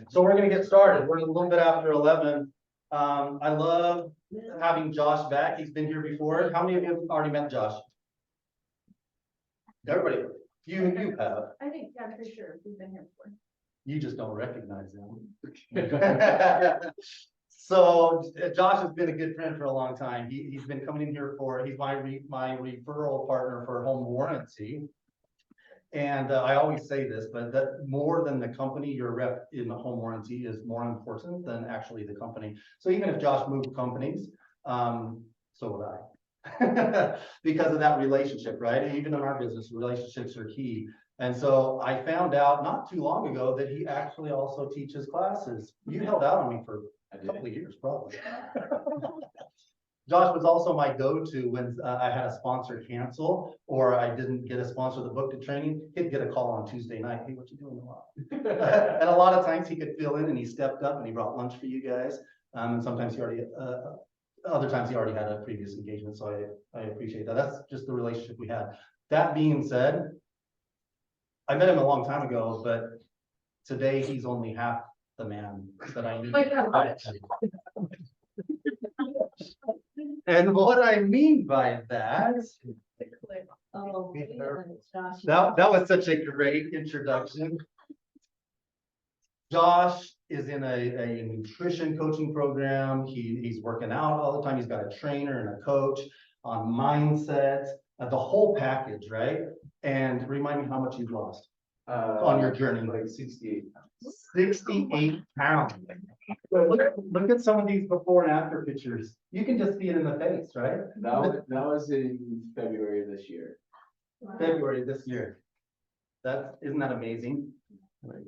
So we're going to get started. We're a little bit after 11. I love having Josh back. He's been here before. How many of you have already met Josh? Everybody. You have. I think, yeah, for sure. We've been here before. You just don't recognize him. So Josh has been a good friend for a long time. He's been coming in here he's my referral partner for home warranty. And I always say this, but that more than the company, your rep in the home warranty is more important than actually the company. So even if Josh moved companies, so would I. Because of that relationship, right? Even in our business, relationships are key. And so I found out not too long ago that he actually also teaches classes. You held out on me for a couple of years, probably. Josh was also my go-to when I had a sponsor cancel or I didn't get a sponsor that booked a training. He'd get a call on Tuesday night. Hey, what you doing tomorrow? And a lot of times he could fill in and he stepped up and he brought lunch for you guys. And sometimes he already, other times he already had a previous engagement. So I appreciate that. That's just the relationship we had. That being said, I met him a long time ago, but today he's only half the man that I need. And what I mean by that, that was such a great introduction. Josh is in a nutrition coaching program. He's working out all the time. He's got a trainer and a coach on mindset, the whole package, right? And remind me how much you've lost on your journey. Like 68 pounds. 68 pounds. Look at some of these before and after pictures. You can just see it in the face, right? That was in February of this year. February this year. Isn't that amazing?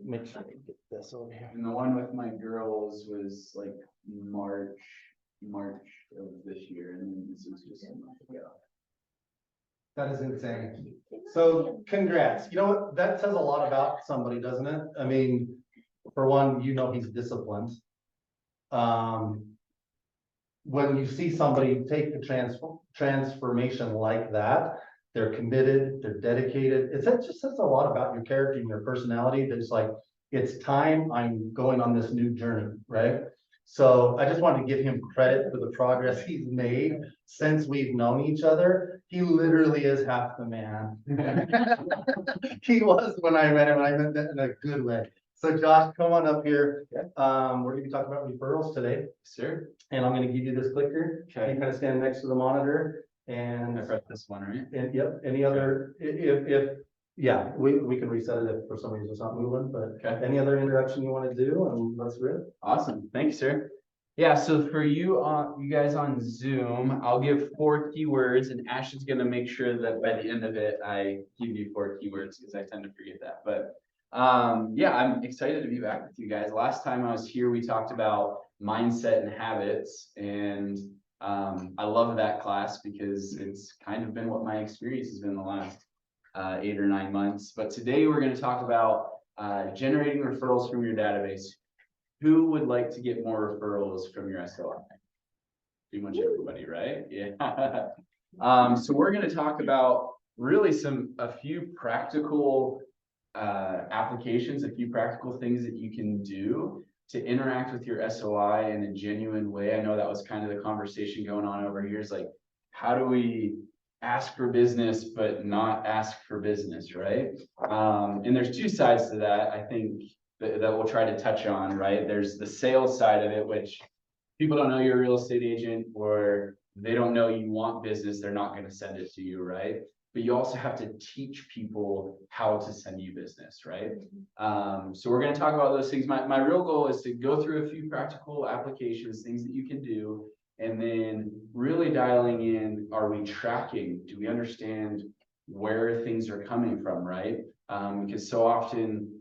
Make sure I get this over here. And the one with my girls was like March of this year, and then this was just a month ago. That is insane. So congrats. You know what? That says a lot about somebody, doesn't it? I mean, for one, he's disciplined. When you see somebody take the transformation like that, they're committed, they're dedicated. It just says a lot about your character and your personality. That's like, it's time, I'm going on this new journey, right? So I just wanted to give him credit for the progress he's made since we've known each other. He literally is half the man. He was when I met him, and I meant that in a good way. So Josh, come on up here. We're going to be talking about referrals today. Sir? And I'm going to give you this clicker. Okay. You kind of stand next to the monitor. And I press this one, right? And yep, any other, yeah, we can reset it if for some reason it's not moving, but Okay. Any other introduction you want to do, and let's rip. Awesome. Thank you, sir. Yeah, so for you guys on Zoom, I'll give 4 keywords, and Ash is going to make sure that by the end of it, I give you 4 keywords because I tend to forget that. But yeah, I'm excited to be back with you guys. Last time I was here, we talked about mindset and habits, and I love that class because it's kind of been what my experience has been the last 8 or 9 months. But today we're going to talk about generating referrals from your database. Who would like to get more referrals from your SOI? Pretty much everybody, right? Yeah. So we're going to talk about really a few practical applications, a few practical things that you can do to interact with your SOI in a genuine way. I know that was kind of the conversation going on over here. Is like, how do we ask for business but not ask for business, right? And there's 2 sides to that, I think, that we'll try to touch on, right? There's the sales side of it, which people don't know you're a real estate agent, or they don't know you want business, they're not going to send it to you, right? But you also have to teach people how to send you business, right? So we're going to talk about those things. My real goal is to go through a few practical applications, things that you can do, and then really dialing in, are we tracking? Do we understand where things are coming from, right? Because so often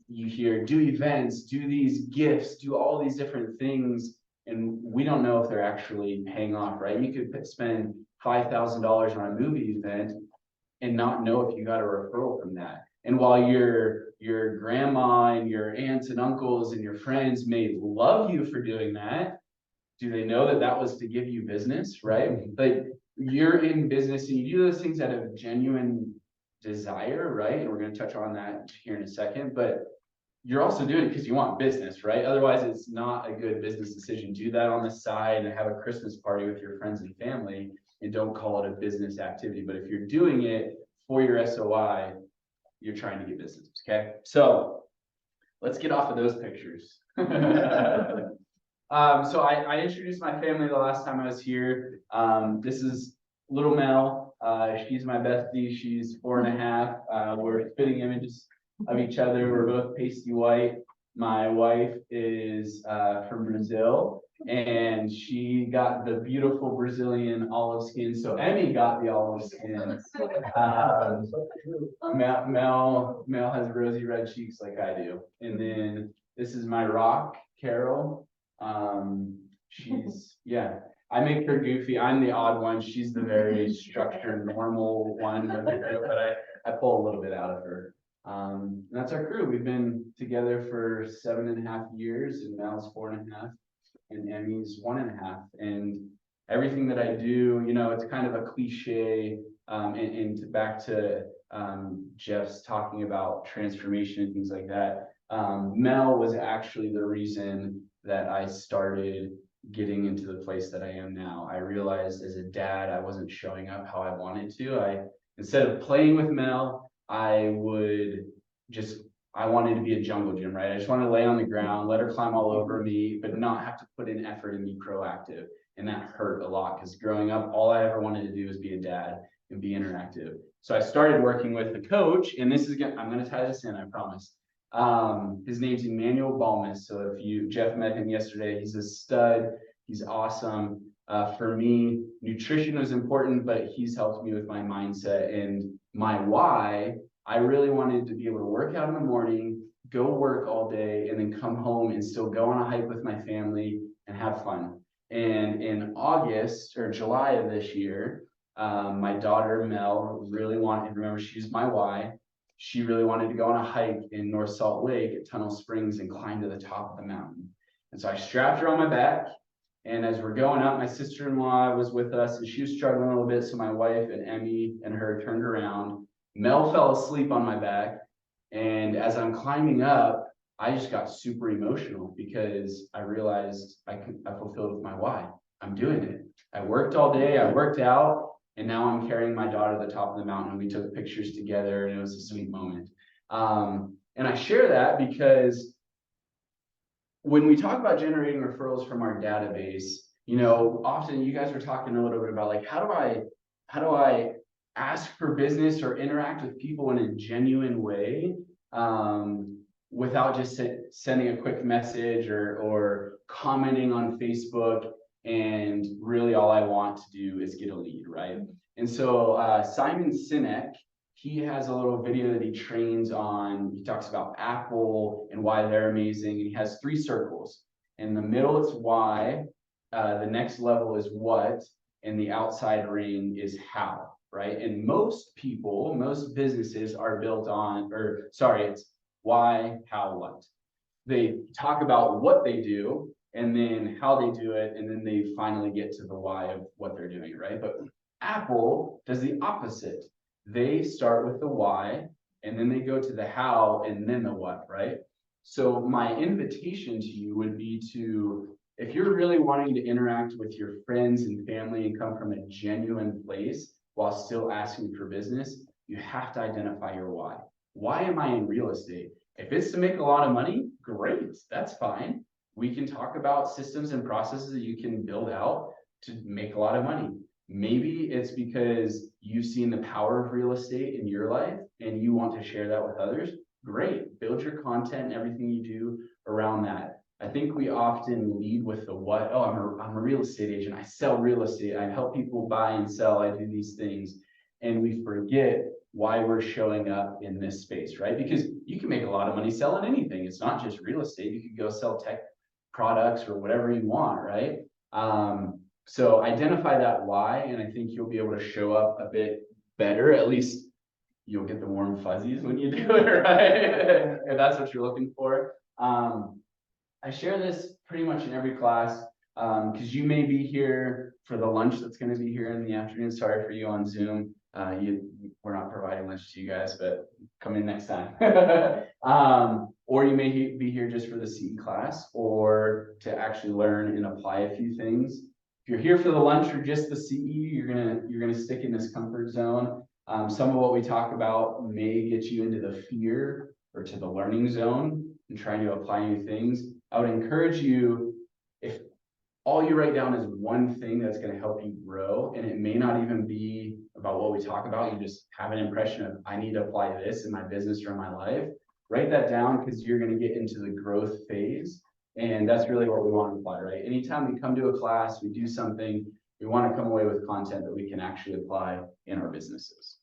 you hear, do events, do these gifts, do all these different things, and we don't know if they're actually paying off, right? You could spend $5,000 on a movie event and not know if you got a referral from that. And while your grandma and your aunts and uncles and your friends may love you for doing that, do they know that that was to give you business, right? Like, you're in business and you do those things out of genuine desire, right? And we're going to touch on that here in a second, but you're also doing it because you want business, right? Otherwise, it's not a good business decision. Do that on the side and have a Christmas party with your friends and family, and don't call it a business activity. But if you're doing it for your SOI, you're trying to get business, okay? So let's get off of those pictures. So I introduced my family the last time I was here. This is little Mel. She's my bestie. She's 4.5. We're spitting images of each other. We're both pasty white. My wife is from Brazil, and she got the beautiful Brazilian olive skin. So Emmy got the olive skin. Mel has rosy red cheeks like I do. And then this is my rock, Carol. She's, yeah, I make her goofy. I'm the odd one. She's the very structured, normal one, but I pull a little bit out of her. That's our crew. We've been together for 7.5 years, and Mel's 4.5, and Emmy's 1.5. And everything that I do, you know, it's kind of a cliche. And back to Jeff's talking about transformation and things like that. Mel was actually the reason that I started getting into the place that I am now. I realized as a dad, I wasn't showing up how I wanted to. Instead of playing with Mel, I wanted to be a jungle gym, right? I just wanted to lay on the ground, let her climb all over me, but not have to put in effort and be proactive. And that hurt a lot because growing up, all I ever wanted to do was be a dad and be interactive. So I started working with the coach, and I'm going to tie this in, I promise. His name's Emmanuel Balmas. So Jeff met him yesterday, he's a stud. He's awesome. For me, nutrition was important, but he's helped me with my mindset and my why. I really wanted to be able to work out in the morning, go work all day, and then come home and still go on a hike with my family and have fun. And in August or July of this year, my daughter Mel really wanted, remember she's my why, she really wanted to go on a hike in North Salt Lake at Tunnel Springs and climb to the top of the mountain. And so I strapped her on my back, and as we're going up, my sister-in-law was with us, and she was struggling a little bit, so my wife and Emmy and her turned around. Mel fell asleep on my back, and as I'm climbing up, I just got super emotional because I realized I fulfilled with my why. I'm doing it. I worked all day, I worked out, and now I'm carrying my daughter to the top of the mountain, and we took pictures together, and it was a sweet moment. And I share that because when we talk about generating referrals from our database, you know, often you guys were talking a little bit about like, how do I ask for business or interact with people in a genuine way, without just sending a quick message or commenting on Facebook, and really all I want to do is get a lead, right? And so Simon Sinek, he has a little video that he trains on. He talks about Apple and why they're amazing. And he has 3 circles. In the middle, it's why. The next level is what. And the outside ring is how, right? And most businesses are built on, it's why, how, what. They talk about what they do and then how they do it. And then they finally get to the why of what they're doing, right? But Apple does the opposite. They start with the why, and then they go to the how, and then the what, right? So my invitation to you would be if you're really wanting to interact with your friends and family and come from a genuine place while still asking for business, you have to identify your why. Why am I in real estate? If it's to make a lot of money, great, that's fine. We can talk about systems and processes that you can build out to make a lot of money. Maybe it's because you've seen the power of real estate in your life and you want to share that with others. Great, build your content and everything you do around that. I think we often lead with the what. Oh, I'm a real estate agent. I sell real estate. I help people buy and sell. I do these things. And we forget why we're showing up in this space, right? Because you can make a lot of money selling anything. It's not just real estate. You could go sell tech products or whatever you want, right? So identify that why, and I think you'll be able to show up a bit better. At least you'll get the warm fuzzies when you do it, right? If that's what you're looking for. I share this pretty much in every class because you may be here for the lunch that's going to be here in the afternoon. Sorry for you on Zoom. We're not providing lunch to you guys, but come in next time. Or you may be here just for the CE class or to actually learn and apply a few things. If you're here for the lunch or just the CE, you're gonna stick in this comfort zone. Some of what we talk about may get you into the fear or to the learning zone and trying to apply new things. I would encourage you, if all you write down is one thing that's going to help you grow, and it may not even be about what we talk about, you just have an impression of, I need to apply this in my business or in my life, write that down because you're going to get into the growth phase. And that's really what we want to apply, right? Anytime we come to a class, we do something, we want to come away with content that we can actually apply in our businesses.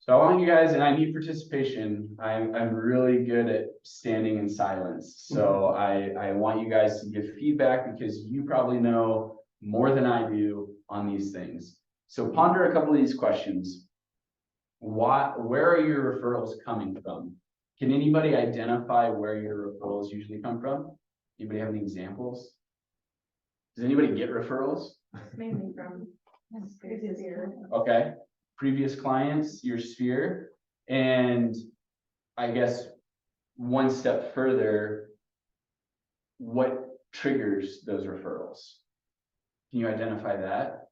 So I want you guys, and I need participation. I'm really good at standing in silence. So I want you guys to give feedback because you probably know more than I do on these things. So ponder a couple of these questions. Where are your referrals coming from? Can anybody identify where your referrals usually come from? Anybody have any examples? Does anybody get referrals? Mainly from previous year. Okay, previous clients, your sphere, and I guess one step further, what triggers those referrals? Can you identify that?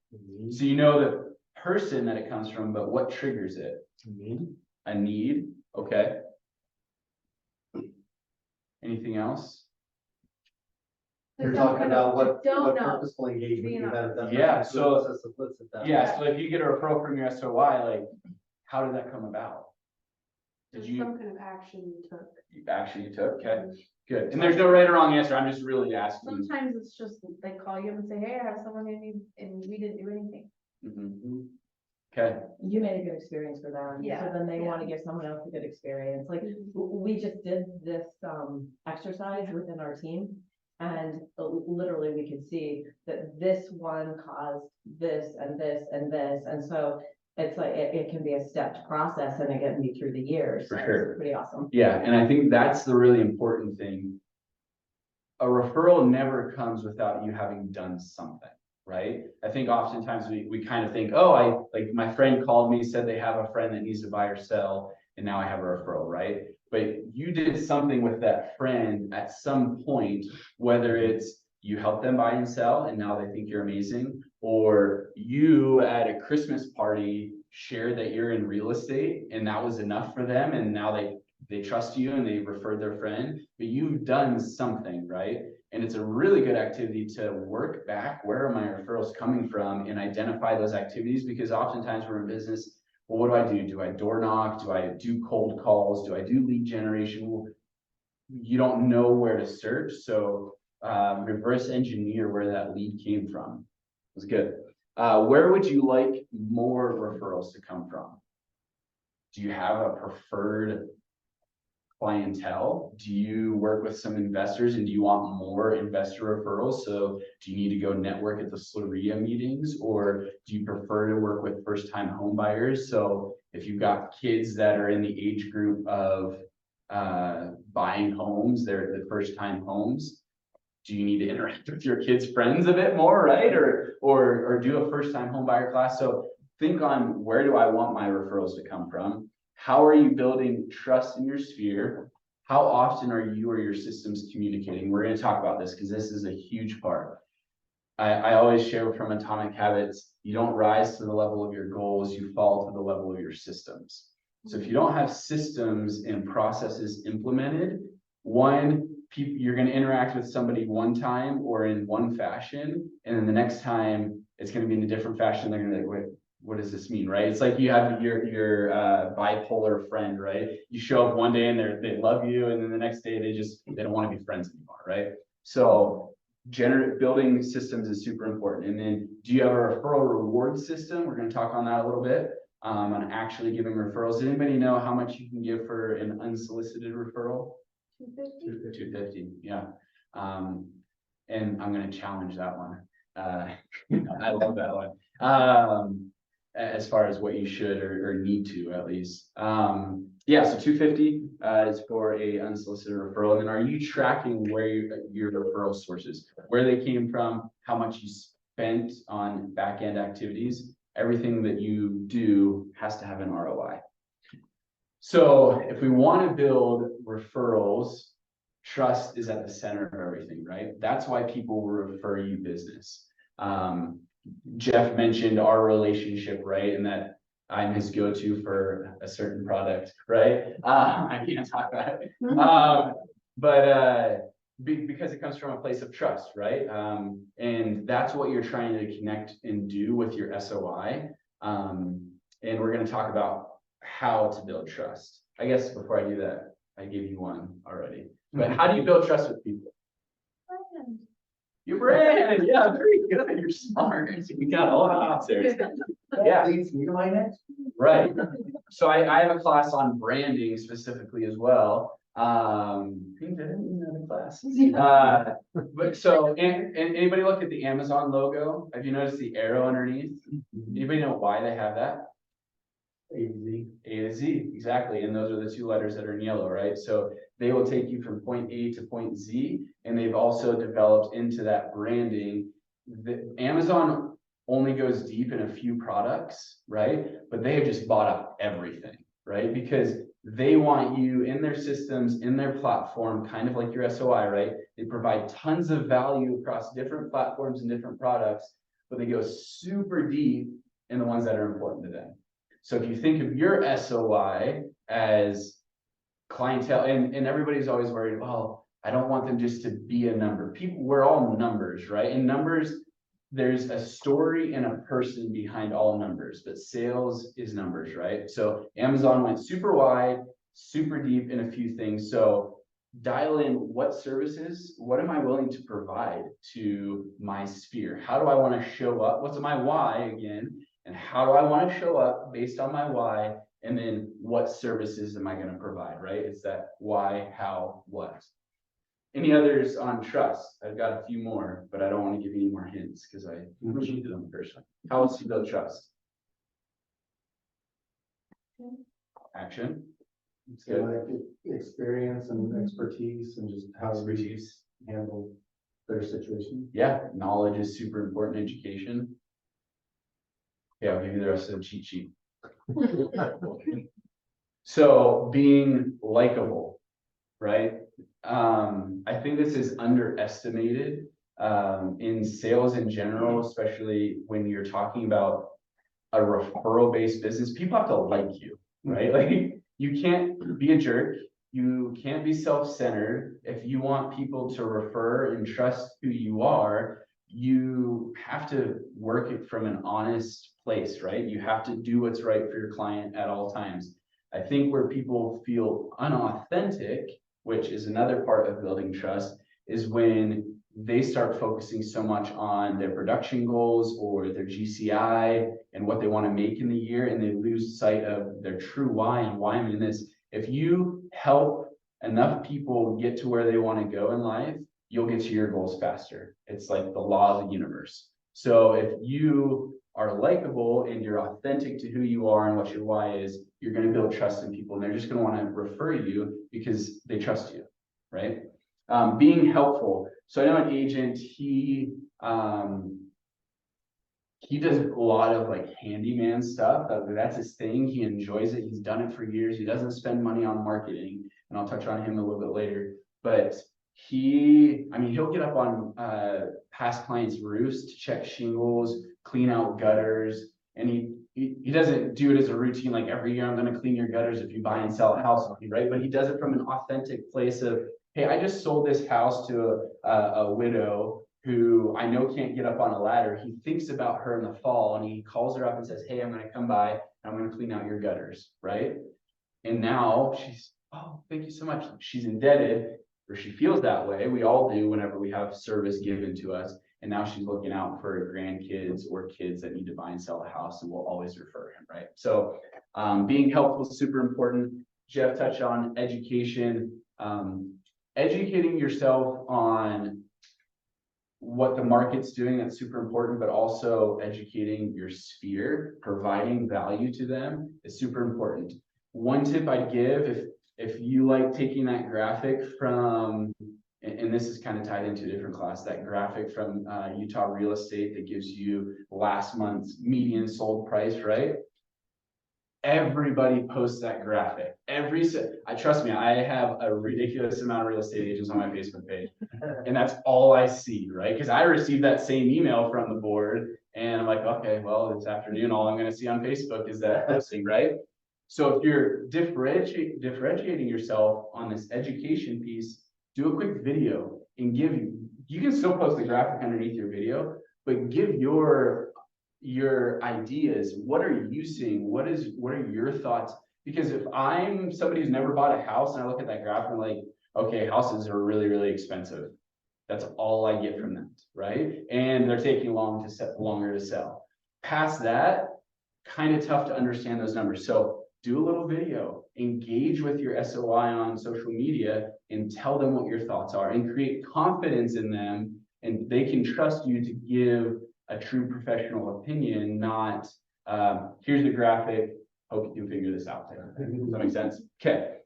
So you know the person that it comes from, but what triggers it? A need, okay. Anything else? You're talking about what Don't know. purposeful engagement you have done. Yeah, so Yeah. so if you get a referral from your SOY, like, how did that come about? Did you? Some kind of action you took. Action you took, okay, good. And there's no right or wrong answer, I'm just really asking. Sometimes it's just, they call you and say, hey, I have someone who needs, and we didn't do anything. Mhm. Okay, You made a good experience for them. Yeah, So then they yeah. want to give someone else a good experience. Like we just did this exercise within our team. And literally we could see that this one caused this and this and this. And so it's like, it can be a stepped process and it can be through the years. For So sure. it's pretty awesome. yeah, and I think that's the really important thing. A referral never comes without you having done something, right? I think oftentimes we kind of think, oh, like my friend called me, said they have a friend that needs to buy or sell, and now I have a referral, right? But you did something with that friend at some point, whether it's you help them buy and sell and now they think you're amazing, or you at a Christmas party share that you're in real estate and that was enough for them and now they trust you and they referred their friend, but you've done something, right? And it's a really good activity to work back, where are my referrals coming from, and identify those activities, because oftentimes we're in business, well, what do I do? Do I door knock? Do I do cold calls? Do I do lead generation? Well, you don't know where to search, so reverse engineer where that lead came from. It was good. Where would you like more referrals to come from? Do you have a preferred clientele? Do you work with some investors and do you want more investor referrals? So do you need to go network at the Sloria meetings, or do you prefer to work with first-time home buyers? So if you've got kids that are in the age group of buying homes, they're the first-time homes, do you need to interact with your kids' friends a bit more, right? Or do a first-time home buyer class? So think on, where do I want my referrals to come from? How are you building trust in your sphere? How often are you or your systems communicating? We're going to talk about this because this is a huge part. I always share from Atomic Habits, you don't rise to the level of your goals, you fall to the level of your systems. So if you don't have systems and processes implemented, you're going to interact with somebody one time or in one fashion, and then the next time it's going to be in a different fashion. They're going to be like, wait, what does this mean, right? It's like you have your bipolar friend, right? You show up one day and they love you, and then the next day they don't want to be friends anymore, right? So building systems is super important. And then, do you have a referral reward system? We're going to talk on that a little bit, on actually giving referrals. Does anybody know how much you can give for an unsolicited referral? 250. 250, yeah. And I'm going to challenge that one. I love that one. As far as what you should or need to, at least. Yeah, so 250 is for a unsolicited referral. And then, are you tracking where your referral sources, where they came from, how much you spent on back-end activities? everything that you do has to have an ROI. So if we want to build referrals, trust is at the center of everything, right? That's why people will refer you business. Jeff mentioned our relationship, right? And that I'm his go-to for a certain product, right? I can't talk about it. Because it comes from a place of trust, right? And that's what you're trying to connect and do with your SOI. And we're going to talk about how to build trust. I guess before I do that, I gave you one already. But how do you build trust with people? Your brand, yeah, very good. You're smart. We got a lot of answers. Yeah. Leads me to my next. Right. So I have a class on branding specifically as well. Pink, I didn't know the class. But so, and anybody look at the Amazon logo? Have you noticed the arrow underneath? Anybody know why they have that? A to Z. A to Z, exactly. And those are the two letters that are in yellow, right? So they will take you from point A to point Z, and they've also developed into that branding. The Amazon only goes deep in a few products, right? But they have just bought up everything, right? Because they want you in their systems, in their platform, kind of like your SOI, right? They provide tons of value across different platforms and different products, but they go super deep in the ones that are important to them. So if you think of your SOI as clientele, and everybody's always worried, well, I don't want them just to be a number. People, we're all numbers, right? In numbers, there's a story and a person behind all numbers, but sales is numbers, right? So Amazon went super wide, super deep in a few things. So dial in what services, what am I willing to provide to my sphere? How do I want to show up? What's my why again? And how do I want to show up based on my why? And then what services am I going to provide, right? It's that why, how, what. Any others on trust? I've got a few more, but I don't want to give you any more hints because I usually do them personally. How else do you build trust? Action. It's good. Like experience and expertise and just how Expertise. we handle their situation. Yeah, knowledge is super important. Education. Yeah, I'll give you the rest of the cheat sheet. So being likable, right? I think this is underestimated in sales in general, especially when you're talking about a referral-based business. People have to like you, right? Like you can't be a jerk. You can't be self-centered. If you want people to refer and trust who you are, you have to work it from an honest place, right? You have to do what's right for your client at all times. I think where people feel unauthentic, which is another part of building trust, is when they start focusing so much on their production goals or their GCI and what they want to make in the year, and they lose sight of their true why and why I'm in this. If you help enough people get to where they want to go in life, you'll get to your goals faster. It's like the law of the universe. So if you are likable and you're authentic to who you are and what your why is, you're going to build trust in people, and they're just going to want to refer you because they trust you, right? Being helpful. So I know an agent, he does a lot of like handyman stuff. That's his thing. He enjoys it. He's done it for years. He doesn't spend money on marketing, and I'll touch on him a little bit later. But he'll get up on past clients' roofs to check shingles, clean out gutters, and he doesn't do it as a routine, like every year I'm going to clean your gutters if you buy and sell a house on me, right? But he does it from an authentic place of, hey, I just sold this house to a widow who I know can't get up on a ladder. He thinks about her in the fall and he calls her up and says, hey, I'm going to come by and I'm going to clean out your gutters, right? And now she's, oh, thank you so much. She's indebted, or she feels that way. We all do whenever we have service given to us. And now she's looking out for her grandkids or kids that need to buy and sell a house, and we'll always refer him, right? So being helpful is super important. Jeff touched on education. Educating yourself on what the market's doing, that's super important, but also educating your sphere, providing value to them is super important. One tip I'd give, if you like taking that graphic from, and and this is kind of tied into a different class, that graphic from Utah Real Estate that gives you last month's median sold price, right? Everybody posts that graphic. Trust me, I have a ridiculous amount of real estate agents on my Facebook page. And that's all I see, right? Because I received that same email from the board and I'm like, okay, well, this afternoon, all I'm going to see on Facebook is that posting, right? So if you're differentiating yourself on this education piece, do a quick video and you can still post the graphic underneath your video, but give your ideas. What are you seeing? What are your thoughts? Because if I'm somebody who's never bought a house and I look at that graph and I'm like, okay, houses are really, really expensive. That's all I get from that, right? And they're taking longer to sell. Past that, kind of tough to understand those numbers. So do a little video, engage with your SOI on social media and tell them what your thoughts are and create confidence in them, and they can trust you to give a true professional opinion, not here's the graphic, hope you can figure this out. Does that make sense? Okay,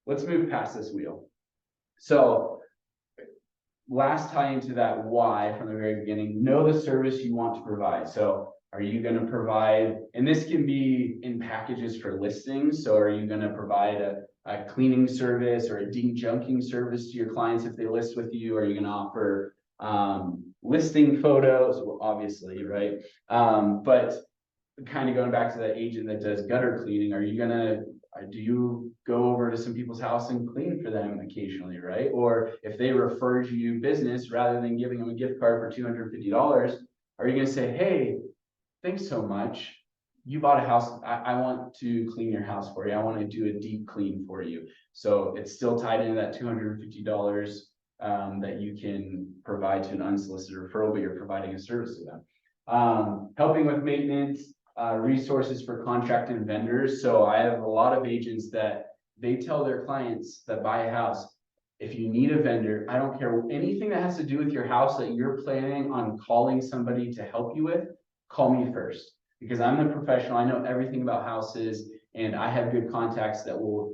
let's move past this wheel. So last tie into that why from the very beginning, know the service you want to provide. So are you going to provide, and this can be in packages for listings. So are you going to provide a cleaning service or a dejunking service to your clients if they list with you? Are you going to offer listing photos? Well, obviously, right? But kind of going back to that agent that does gutter cleaning, do you go over to some people's house and clean for them occasionally, right? Or if they referred you business, rather than giving them a gift card for $250, are you going to say, hey, thanks so much. You bought a house. I want to clean your house for you. I want to do a deep clean for you. So it's still tied into that $250 that you can provide to an unsolicited referral, but you're providing a service to them. Helping with maintenance, resources for contracted vendors. So I have a lot of agents that they tell their clients that buy a house, if you need a vendor, I don't care anything that has to do with your house that you're planning on calling somebody to help you with, call me first, because I'm the professional. I know everything about houses and I have good contacts that will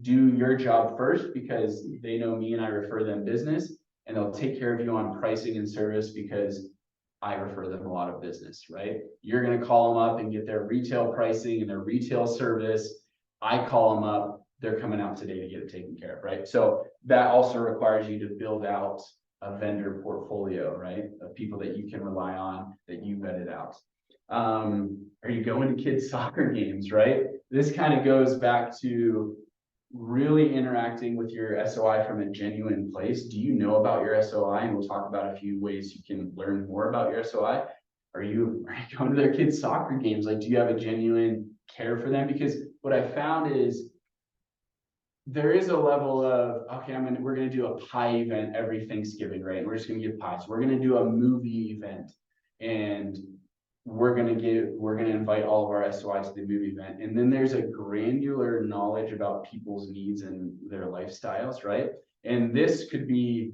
do your job first because they know me and I refer them business, and they'll take care of you on pricing and service because I refer them a lot of business, right? You're going to call them up and get their retail pricing and their retail service. I call them up, they're coming out today to get it taken care of, right? So that also requires you to build out a vendor portfolio, right? Of people that you can rely on, that you vetted out. Are you going to kids' soccer games, right? This kind of goes back to really interacting with your SOI from a genuine place. Do you know about your SOI? And we'll talk about a few ways you can learn more about your SOI. Are you going to their kids' soccer games? Like, do you have a genuine care for them? Because what I found is there is a level of, okay, we're gonna do a pie event every Thanksgiving, right? And we're just gonna give pies. We're gonna do a movie event, and we're gonna invite all of our SOIs to the movie event. And then there's a granular knowledge about people's needs and their lifestyles, right? And this could be,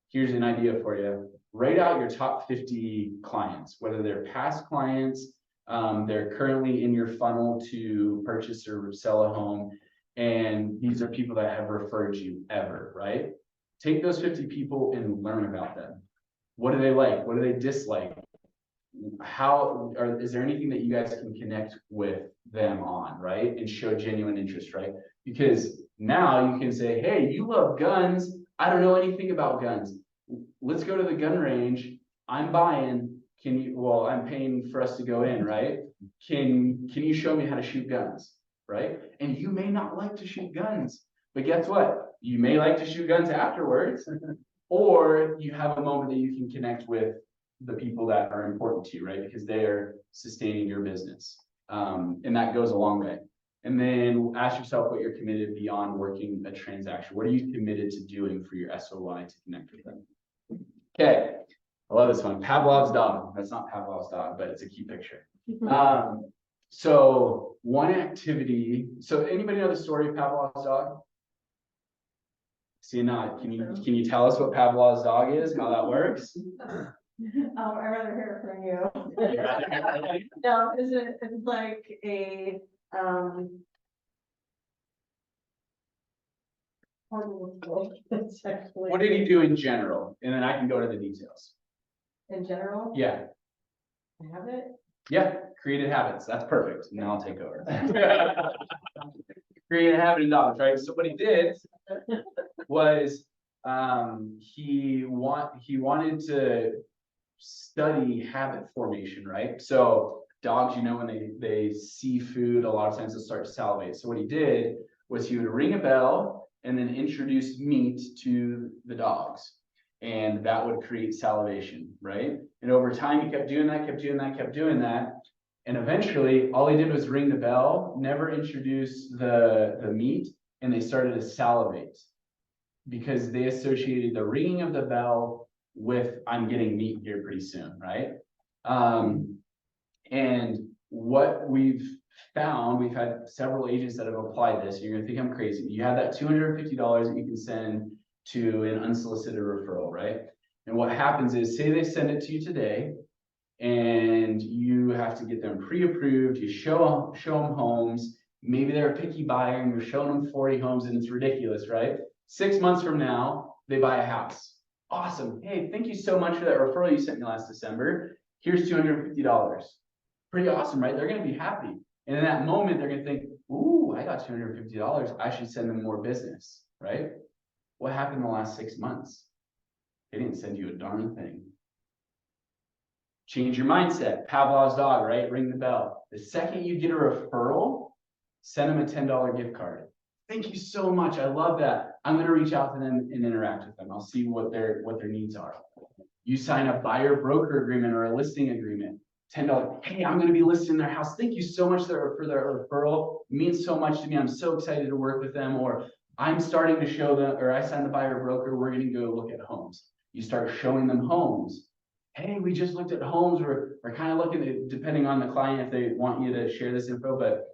here's an idea for you. Write out your top 50 clients, whether they're past clients, they're currently in your funnel to purchase or sell a home, and these are people that have referred you ever, right? Take those 50 people and learn about them. What do they like? What do they dislike? Is there anything that you guys can connect with them on, right? And show genuine interest, right? Because now you can say, hey, you love guns. I don't know anything about guns. Let's go to the gun range. I'm buying. I'm paying for us to go in, right? Can you show me how to shoot guns, right? And you may not like to shoot guns, but guess what? You may like to shoot guns afterwards, or you have a moment that you can connect with the people that are important to you, right? Because they are sustaining your business. And that goes a long way. And then ask yourself what you're committed beyond working a transaction. What are you committed to doing for your SOI to connect with them? Okay, I love this one. Pavlov's dog. That's not Pavlov's dog, but it's a cute picture. So one activity. So anybody know the story of Pavlov's dog? See, not. Can you tell us what Pavlov's dog is? How that works? I'd rather hear it from you. No, it's like a, It's actually. What did he do in general? And then I can go to the details. In general? Yeah, I have it. yeah, created habits. That's perfect. Now I'll take over. Created habit in dogs, right? So what he did was, he wanted to study habit formation, right? So dogs, you know, when they see food, a lot of times they'll start to salivate. So what he did was he would ring a bell and then introduce meat to the dogs. And that would create salivation, right? And over time, he kept doing that, kept doing that, kept doing that. And eventually, all he did was ring the bell, never introduce the meat, and they started to salivate. Because they associated the ringing of the bell with, I'm getting meat here pretty soon, right? And what we've found, we've had several agents that have applied this. You're gonna think I'm crazy. You have that $250 that you can send to an unsolicited referral, right? And what happens is, say they send it to you today, and you have to get them pre-approved, you show them homes, maybe they're a picky buyer and you're showing them 40 homes and it's ridiculous, right? 6 months from now, they buy a house. Awesome. Hey, thank you so much for that referral you sent me last December. Here's $250. Pretty awesome, right? They're gonna be happy. And in that moment, they're gonna think, ooh, I got $250. I should send them more business, right? What happened in the last 6 months? They didn't send you a darn thing. Change your mindset. Pavlov's dog, right? Ring the bell. The second you get a referral, send them a $10 gift card. Thank you so much. I love that. I'm going to reach out to them and interact with them. I'll see what their needs are. You sign a buyer broker agreement or a listing agreement. $10. Hey, I'm going to be listing their house. Thank you so much for their referral. It means so much to me. I'm so excited to work with them. Or I'm starting to show them, or I signed the buyer broker. We're going to go look at homes. You start showing them homes. Hey, we just looked at homes. We're kind of looking at, depending on the client, if they want you to share this info, but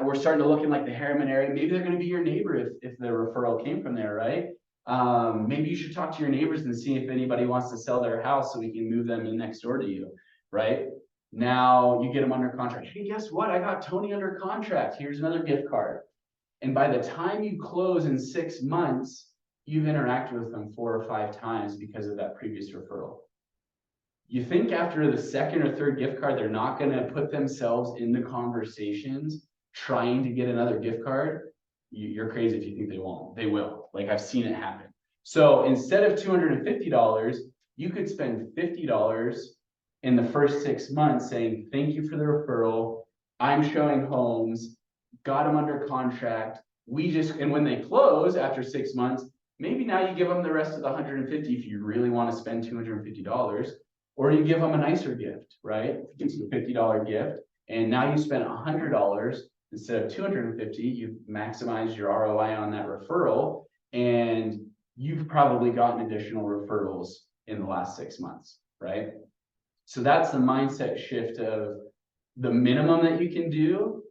we're starting to look in like the Harriman area. Maybe they're going to be your neighbor if the referral came from there, right? Maybe you should talk to your neighbors and see if anybody wants to sell their house so we can move them in next door to you, right? Now you get them under contract. Hey, guess what? I got Tony under contract. Here's another gift card. And by the time you close in 6 months, you've interacted with them 4 or 5 times because of that previous referral. You think after the second or third gift card, they're not going to put themselves in the conversations trying to get another gift card? You're crazy if you think they won't. They will. Like, I've seen it happen. So instead of $250, you could spend $50 in the first 6 months saying, thank you for the referral. I'm showing homes, got them under contract. And when they close after 6 months, maybe now you give them the rest of the $150 if you really want to spend $250. Or you give them a nicer gift, right? It's a $50 gift. And now you spent $100 instead of $250. You've maximized your ROI on that referral. And you've probably gotten additional referrals in the last 6 months, right? So that's the mindset shift of the minimum that you can do.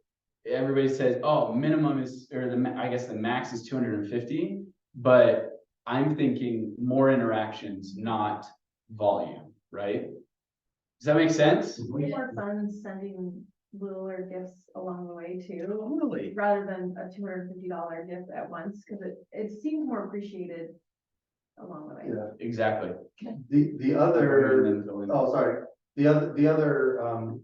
Everybody says, oh, minimum is, or I guess the max is 250. But I'm thinking more interactions, not volume. Right? Does that make sense? Way more fun sending littler gifts along the way too. Totally. Rather than a $250 gift at once, because it seems more appreciated along the way. Yeah, Exactly. the other, oh, sorry. The other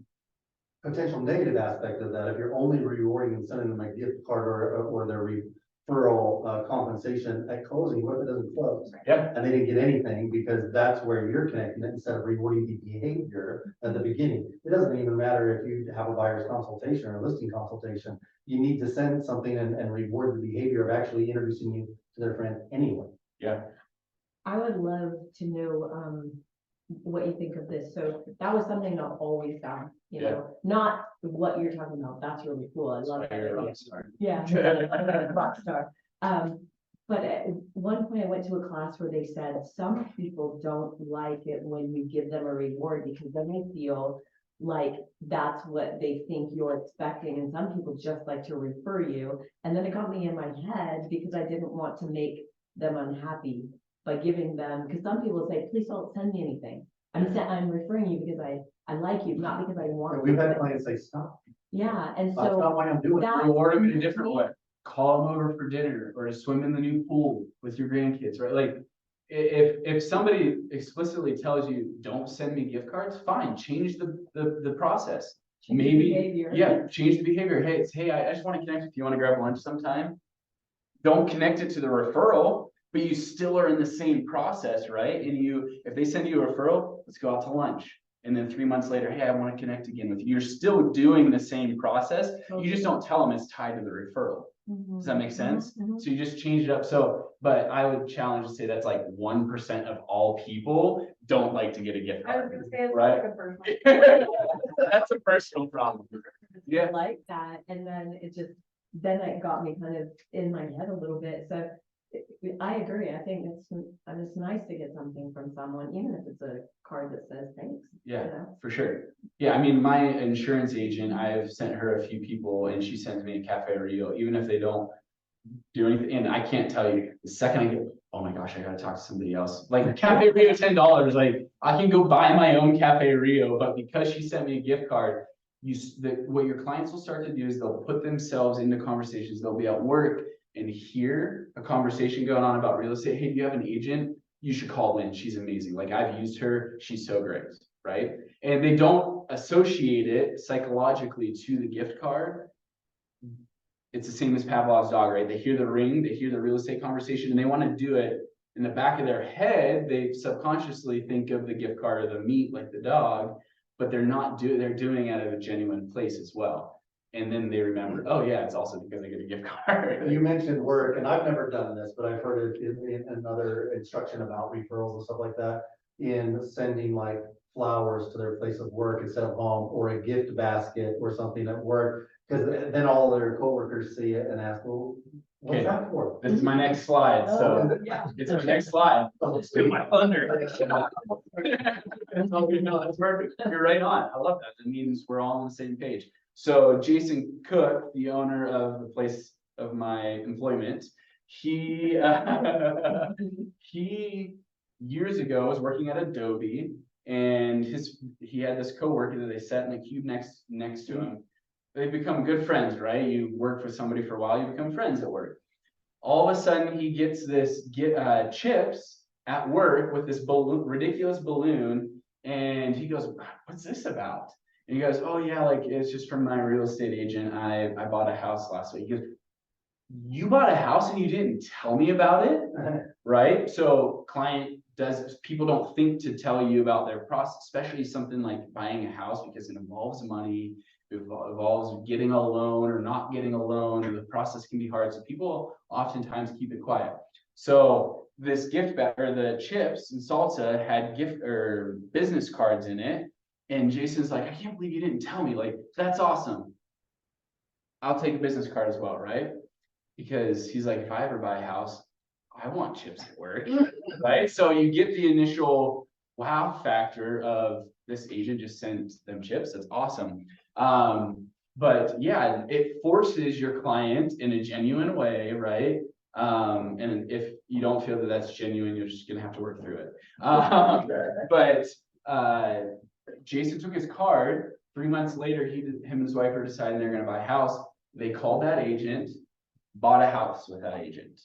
potential negative aspect of that, if you're only rewarding and sending them a gift card or their referral compensation at closing, what if it doesn't close? Yep. And they didn't get anything, because that's where you're connecting it instead of rewarding the behavior at the beginning. It doesn't even matter if you have a buyer's consultation or a listing consultation. You need to send something and reward the behavior of actually introducing you to their friend anyway. Yeah. I would love to know what you think of this. So that was something I've always done, you know, not what you're talking about. That's really cool. I love that. Yeah, rock star. But at one point I went to a class where they said some people don't like it when you give them a reward, because then they feel like that's what they think you're expecting. And some people just like to refer you. And then it got me in my head, because I didn't want to make them unhappy by giving them, because some people say, please don't send me anything. I'm referring you because I like you, not because I want. We've had clients say, stop. Yeah, and That's so not why I'm doing it. that Reward them in a different way. call them over for dinner or to swim in the new pool with your grandkids, right? Like, if somebody explicitly tells you, don't send me gift cards, fine, change the process. Change the Maybe, behavior. yeah, change the behavior. Hey, it's, hey, I just want to connect with you. You want to grab lunch sometime? Don't connect it to the referral, but you still are in the same process, right? And you, if they send you a referral, let's go out to lunch. And then 3 months later, hey, I want to connect again with you. You're still doing the same process. You just don't tell them it's tied to the referral. Does that make sense? So you just change it up. So, but I would challenge to say that's like 1% of all people don't like to get a gift I was card, gonna say, it's right? like a personal. That's a personal problem. Yeah. Like that, and then then it got me kind of in my head a little bit, so I agree, I think it's nice to get something from someone, even if it's a card that says thanks. Yeah, you know? for sure. Yeah, I mean, my insurance agent, I've sent her a few people and she sends me a Cafe Rio, even if they don't do anything. And I can't tell you, the second I get, oh my gosh, I gotta talk to somebody else. Like Cafe Rio, $10. Like I can go buy my own Cafe Rio, but because she sent me a gift card, what your clients will start to do is they'll put themselves into conversations. They'll be at work and hear a conversation going on about real estate. Hey, do you have an agent? You should call Lynn. She's amazing. Like I've used her. She's so great. Right. And they don't associate it psychologically to the gift card. It's the same as Pavlov's dog, right? They hear the ring, they hear the real estate conversation, and they want to do it in the back of their head. They subconsciously think of the gift card or the meat like the dog, but they're doing it out of a genuine place as well. And then they remember, oh yeah, it's also because I get a gift card. You mentioned work, and I've never done this, but I've heard it in another instruction about referrals and stuff like that. In sending like flowers to their place of work instead of home, or a gift basket or something at work, because then all their coworkers see it and ask, well, what's Okay. that for? This is my next slide. So Oh, yeah. it's my next slide. Steal my thunder. No, that's perfect. You're right on. I love that. That means we're all on the same page. So Jason Cook, the owner of the place of my employment, he years ago was working at Adobe, and he had this coworker that they sat in the cube next to him. They become good friends, right? You work with somebody for a while, you become friends at work. All of a sudden, he gets this chips at work with this ridiculous balloon, and he goes, "What's this about?" And he goes, "Oh yeah, like it's just from my real estate agent. I bought a house last week." He goes, "You bought a house and you didn't tell me about it?" Right? So people don't think to tell you about their process, especially something like buying a house, because it involves money, it involves getting a loan or not getting a loan, and the process can be hard. So people oftentimes keep it quiet. So this gift bag, or the chips and salsa, had gift or business cards in it. And Jason's like, "I can't believe you didn't tell me. Like, that's awesome. I'll take a business card as well," right? Because he's like, if I ever buy a house, I want chips at work, right? So you get the initial wow factor of this agent just sent them chips. That's awesome. But yeah, it forces your client in a genuine way, right? And if you don't feel that that's genuine, you're just gonna have to work through it. But Jason took his card. 3 months later, him and his wife are deciding they're gonna buy a house. They called that agent, bought a house with that agent.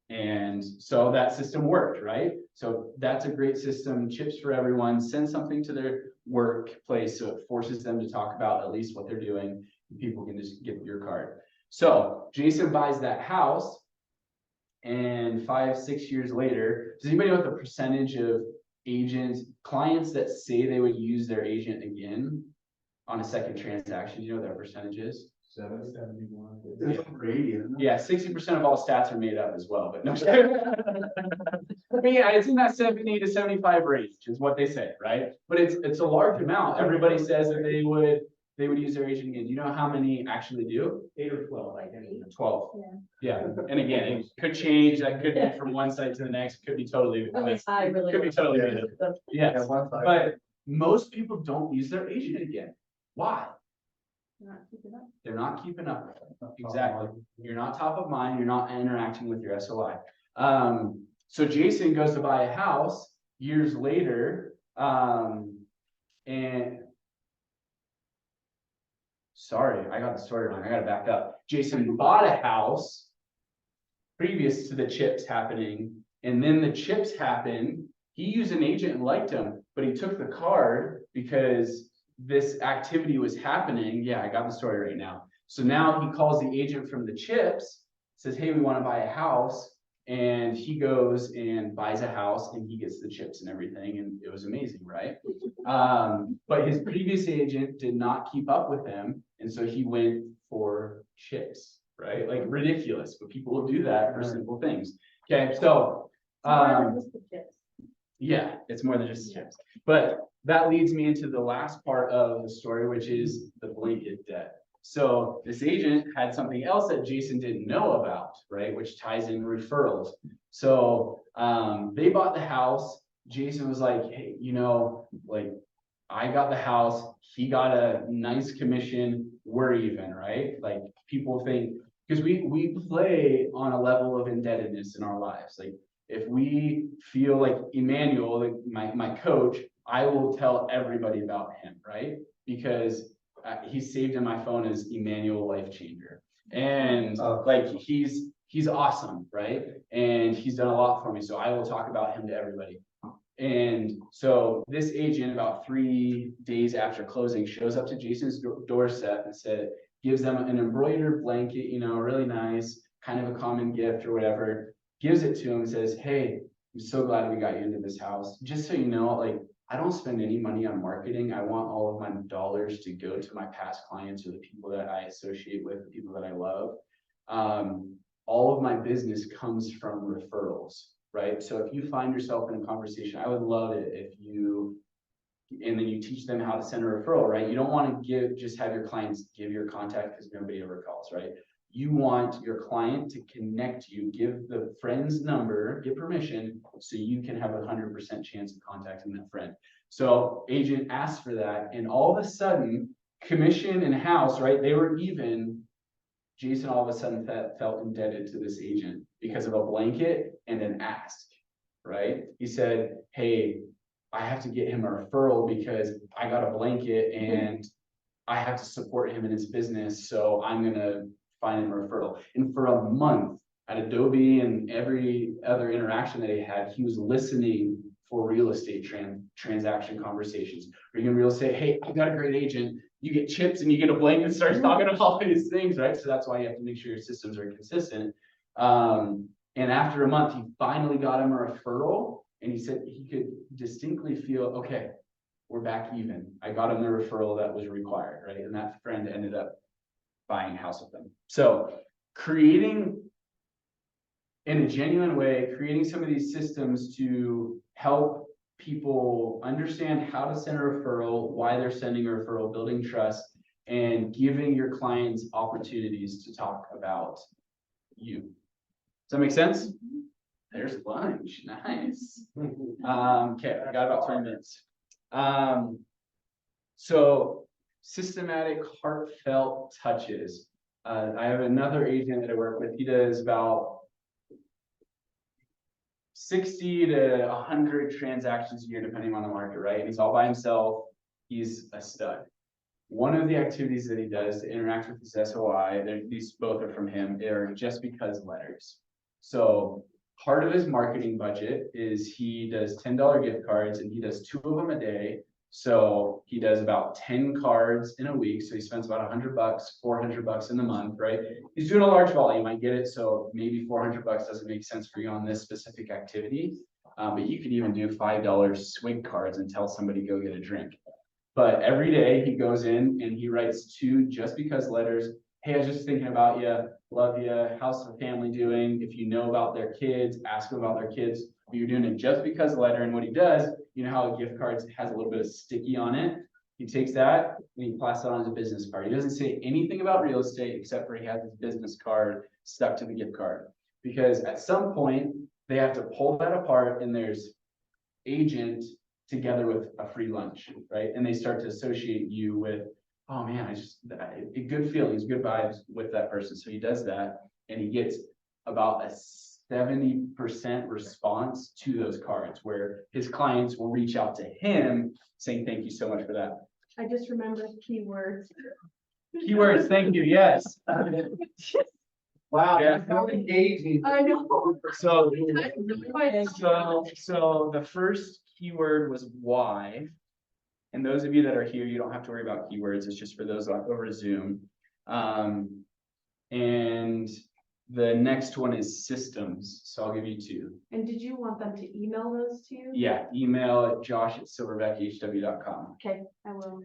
And so that system worked, right? So that's a great system. Chips for everyone. Send something to their workplace so it forces them to talk about at least what they're doing. And people can just get your card. So Jason buys that house, and 5-6 years later, does anybody know what the percentage of clients that say they would use their agent again on a second transaction? Do you know what that percentage is? 71. It's great, isn't it? Yeah, 60% of all stats are made up as well, but no. But yeah, it's in that 70 to 75 range is what they say, right? But it's a large amount. Everybody says that they would use their agent again. Do you know how many actually do? 8 or 12, I think. 12. Yeah, and again, it could change. That could be from one site to the next. Could be totally. I really. Could be totally made up. Yes, one side. but most people don't use their agent again. Why? Not keeping up. They're not keeping up. Exactly. You're not top of mind. You're not interacting with your SOI. So Jason goes to buy a house years later. And sorry, I got the story wrong. I got to back up. Jason bought a house previous to the chips happening. And then the chips happened. He used an agent and liked him, but he took the card because this activity was happening. Yeah, I got the story right now. So now he calls the agent from the chips, says, hey, we want to buy a house. And he goes and buys a house and he gets the chips and everything. And it was amazing, right? But his previous agent did not keep up with him. And so he went for chips, right? Like ridiculous, but people will do that for simple things. Okay, so, yeah, it's more than just chips. But that leads me into the last part of the story, which is the blanket debt. So this agent had something else that Jason didn't know about, right? Which ties in referrals. So they bought the house. Jason was like, hey, you know, like I got the house. He got a nice commission. We're even, right? Like people think, because we play on a level of indebtedness in our lives. Like if we feel like Emmanuel, like my coach, I will tell everybody about him, right? Because he's saved in my phone as Emmanuel Life Changer. And like he's awesome, right? And he's done a lot for me. So I will talk about him to everybody. And so this agent, about 3 days after closing, shows up to Jason's doorstep and said, gives them an embroidered blanket, you know, really nice, kind of a common gift or whatever, gives it to him and says, hey, I'm so glad we got you into this house. Just so you know, like, I don't spend any money on marketing. I want all of my dollars to go to my past clients or the people that I associate with, the people that I love. All of my business comes from referrals, right? So if you find yourself in a conversation, I would love it if you, and then you teach them how to send a referral, right? You don't want to just have your clients give your contact because nobody ever calls, right? You want your client to connect you, give the friend's number, give permission, so you can have 100% chance of contacting that friend. So agent asked for that, and all of a sudden, commission and house, right? They were even. Jason all of a sudden felt indebted to this agent because of a blanket and an ask, right? He said, hey, I have to get him a referral because I got a blanket and I have to support him in his business, so I'm gonna find him a referral. And for a month at Adobe and every other interaction that he had, he was listening for real estate transaction conversations. Are you in real estate? Hey, I got a great agent. You get chips and you get a blanket and starts talking about all these things, right? So that's why you have to make sure your systems are consistent. And after a month, he finally got him a referral, and he said he could distinctly feel, okay, we're back even. I got him the referral that was required, right? And that friend ended up buying a house with them. So creating in a genuine way, creating some of these systems to help people understand how to send a referral, why they're sending a referral, building trust, and giving your clients opportunities to talk about you. Does that make sense? There's lunch, nice. Okay, I got about 20 minutes. So systematic, heartfelt touches. I have another agent that I work with. He does about 60 to 100 transactions a year, depending on the market, right? And he's all by himself. He's a stud. One of the activities that he does to interact with his SOI, these both are from him, are just because letters. So part of his marketing budget is he does $10 gift cards, and he does 2 of them a day. So he does about 10 cards in a week. So he spends about $100, $400 in the month, right? He's doing a large volume, I get it. So maybe $400 doesn't make sense for you on this specific activity. But you could even do $5 swig cards and tell somebody go get a drink. But every day he goes in and he writes 2 just because letters. Hey, I was just thinking about you, love you, how's the family doing? If you know about their kids, ask them about their kids. But you're doing it just because letter. And what he does, you know how a gift card has a little bit of sticky on it? He takes that and he passes it on as a business card. He doesn't say anything about real estate except for he has his business card stuck to the gift card. Because at some point they have to pull that apart, and there's agent together with a free lunch, right? And they start to associate you with, oh man, good feelings, good vibes with that person. So he does that, and he gets about a 70% response to those cards, where his clients will reach out to him saying, thank you so much for that. I just remembered keywords. Keywords, thank you, yes. Wow, Yeah. that's how engaging. I know. So, Quite- so the first keyword was why. And those of you that are here, you don't have to worry about keywords. It's just for those over Zoom. And the next one is systems. So I'll give you two. And did you want them to email those to you? Yeah, email at josh@silverback HW.com. Okay, I will.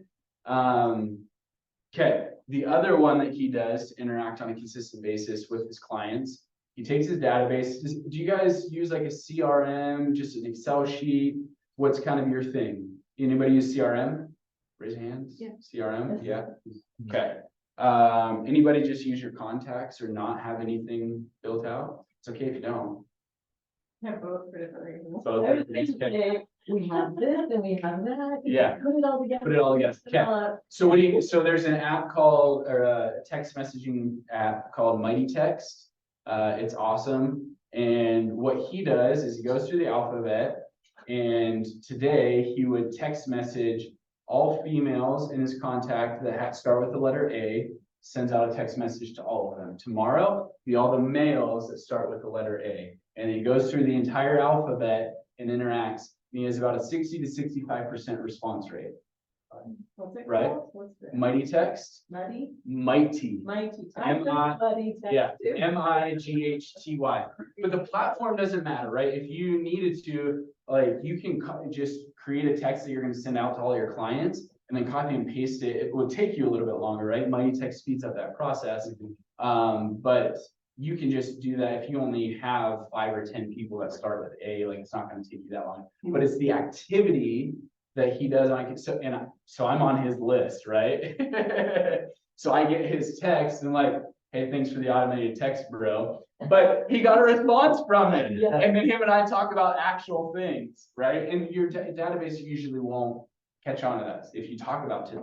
Okay, the other one that he does to interact on a consistent basis with his clients, he takes his database. Do you guys use like a CRM, just an Excel sheet? What's kind of your thing? Anybody use CRM? Raise your hands. Yeah. CRM, yeah. Okay. Anybody just use your contacts or not have anything built out? It's okay if you don't. Yeah, both for different reasons. Both I was for different reasons. thinking, we have this and we have that. Yeah. Put it all together. Put it all together. Put it Okay. all up. So there's an app called, or a text messaging app called Mighty Text. It's awesome. And what he does is he goes through the alphabet, and today he would text message all females in his contact that start with the letter A, sends out a text message to all of them. Tomorrow, be all the males that start with the letter A. And he goes through the entire alphabet and interacts. He has about a 60 to 65% response rate. What's it Right. called? What's the? Mighty Text, Mighty? Mighty. Mighty. Mighty text Yeah, too. Mighty. But the platform doesn't matter, right? If you needed to, like, you can just create a text that you're going to send out to all your clients and then copy and paste it. It would take you a little bit longer, right? Mighty Text speeds up that process. But you can just do that if you only have 5 or 10 people that start with A, like it's not going to take you that long. But it's the activity that he does on, so I'm on his list, right? So I get his text and like, hey, thanks for the automated text, bro. But he got a response from it. Yeah. And then him and I talk about actual things, right? And your database usually won't catch on to that. If you talk about it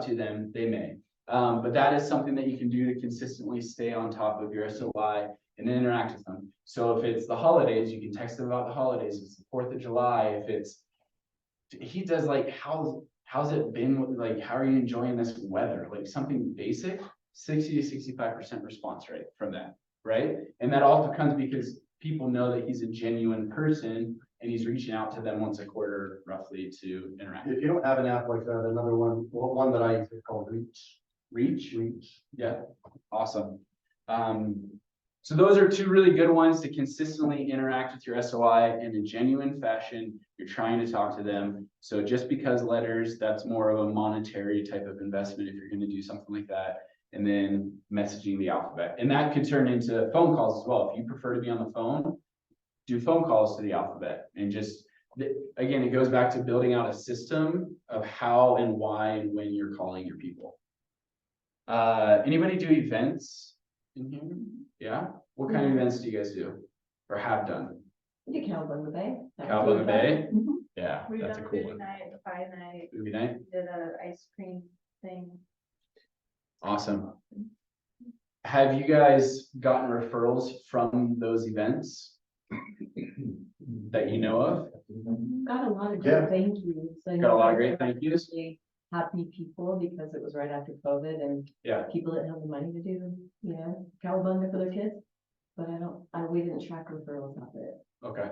to them, they may. But that is something that you can do to consistently stay on top of your SOI and interact with them. So if it's the holidays, you can text them about the holidays. If it's the 4th of July, he does like, how's it been? Like, how are you enjoying this weather? Like something basic, 60 to 65% response rate from that, right? And that also comes because people know that he's a genuine person and he's reaching out to them once a quarter roughly to interact. If you don't have an app like that, another one that I use is called Reach. Yeah, awesome. So those are two really good ones to consistently interact with your SOI in a genuine fashion. You're trying to talk to them. So just because letters, that's more of a monetary type of investment if you're going to do something like that. And then messaging the alphabet. And that could turn into phone calls as well. If you prefer to be on the phone, do phone calls to the alphabet. And just, again, it goes back to building out a system of how and why and when you're calling your people. Anybody do events in here? Yeah? What kind of events do you guys do or have done? You count on the bay. Cowabunga Bay? Mhm. Yeah, We've that's a done cool movie one. night, a pie night, Movie night? did a ice cream thing. Awesome. Have you guys gotten referrals from those events that you know of? Got a lot of Yeah. great thank yous. I Got a lot of know great there were thank yous? really Happy people because it was right after COVID and Yeah. people didn't have the money to do, cowabunga for their kids. But we didn't track referrals out there. Okay.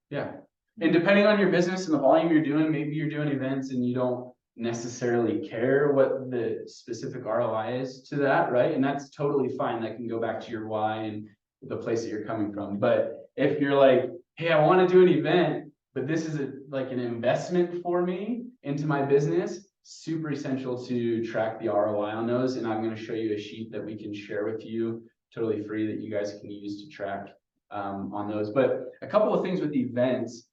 Yeah. And depending on your business and the volume you're doing, maybe you're doing events and you don't necessarily care what the specific ROI is to that, right? And that's totally fine. That can go back to your why and the place that you're coming from. But if you're like, hey, I want to do an event, but this is like an investment for me into my business, super essential to track the ROI on those. And I'm going to show you a sheet that we can share with you totally free that you guys can use to track on those. But a couple of things with events.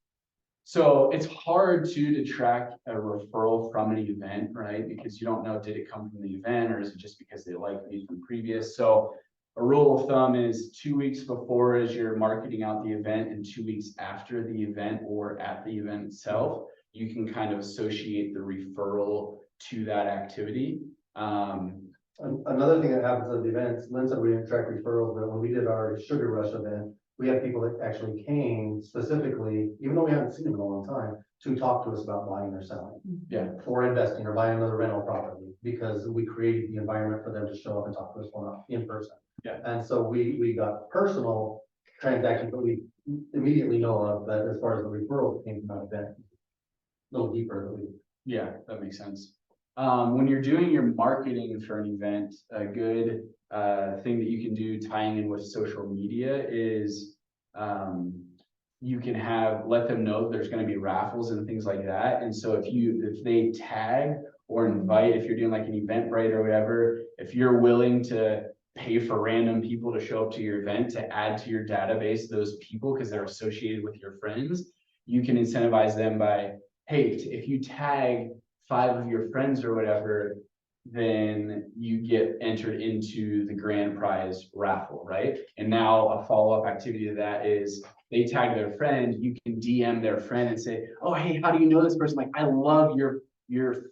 So it's hard to track a referral from an event, right? Because you don't know, did it come from the event or is it just because they liked me from previous? So a rule of thumb is 2 weeks before as you're marketing out the event and 2 weeks after the event or at the event itself, you can kind of associate the referral to that activity. Another thing that happens at the events, Lynn said we didn't track referrals, but when we did our Sugar Rush event, we had people that actually came specifically, even though we haven't seen them in a long time, to talk to us about buying or selling. Yeah. For investing or buying another rental property, because we created the environment for them to show up and talk to us in person. Yeah. And so we got personal transactions that we immediately know of, but as far as the referrals came from that, a little deeper than we. Yeah, that makes sense. When you're doing your marketing for an event, a good thing that you can do tying in with social media is you can let them know there's going to be raffles and things like that. And so if they tag or invite, if you're doing like an Eventbrite or whatever, if you're willing to pay for random people to show up to your event to add to your database those people because they're associated with your friends, you can incentivize them by, hey, if you tag 5 of your friends or whatever, then you get entered into the grand prize raffle, right? And now a follow-up activity to that is they tag their friend, you can DM their friend and say, oh, hey, how do you know this person? Like, I love your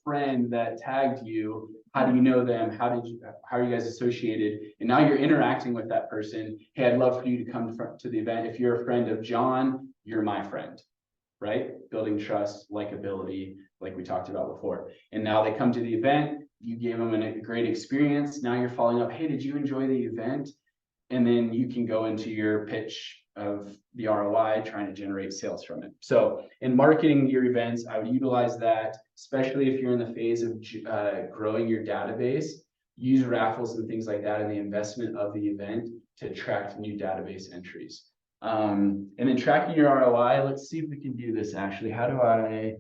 friend that tagged you. How do you know them? How are you guys associated? And now you're interacting with that person. Hey, I'd love for you to come to the event. If you're a friend of John, you're my friend, right? Building trust, likability, like we talked about before. And now they come to the event, you gave them a great experience. Now you're following up, hey, did you enjoy the event? And then you can go into your pitch of the ROI, trying to generate sales from it. So in marketing your events, I would utilize that, especially if you're in the phase of growing your database. Use raffles and things like that in the investment of the event to attract new database entries. And then tracking your ROI, let's see if we can do this, Ashley. How do I,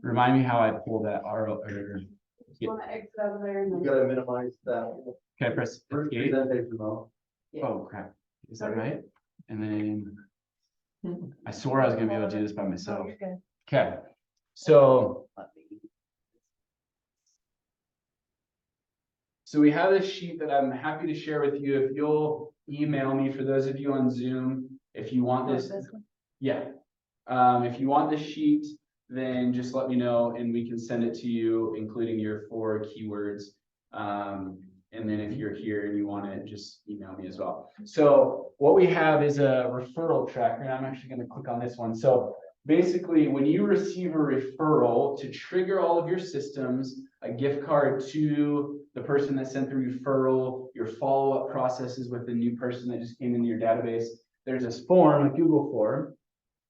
remind me how I pull that ROI? You wanna exit out of there and You then. gotta minimize that. Okay, press First escape. presentation though. Oh crap, is that right? And then I swore I was gonna be able to do this by myself. Okay, so we have this sheet that I'm happy to share with you. If you'll email me, for those of you on Zoom, if you want this, yeah. If you want this sheet, then just let me know and we can send it to you, including your 4 keywords. And then if you're here and you want it, just email me as well. So what we have is a referral tracker, and I'm actually going to click on this one. So basically, when you receive a referral, to trigger all of your systems, a gift card to the person that sent the referral, your follow-up processes with the new person that just came into your database, there's this form, a Google form,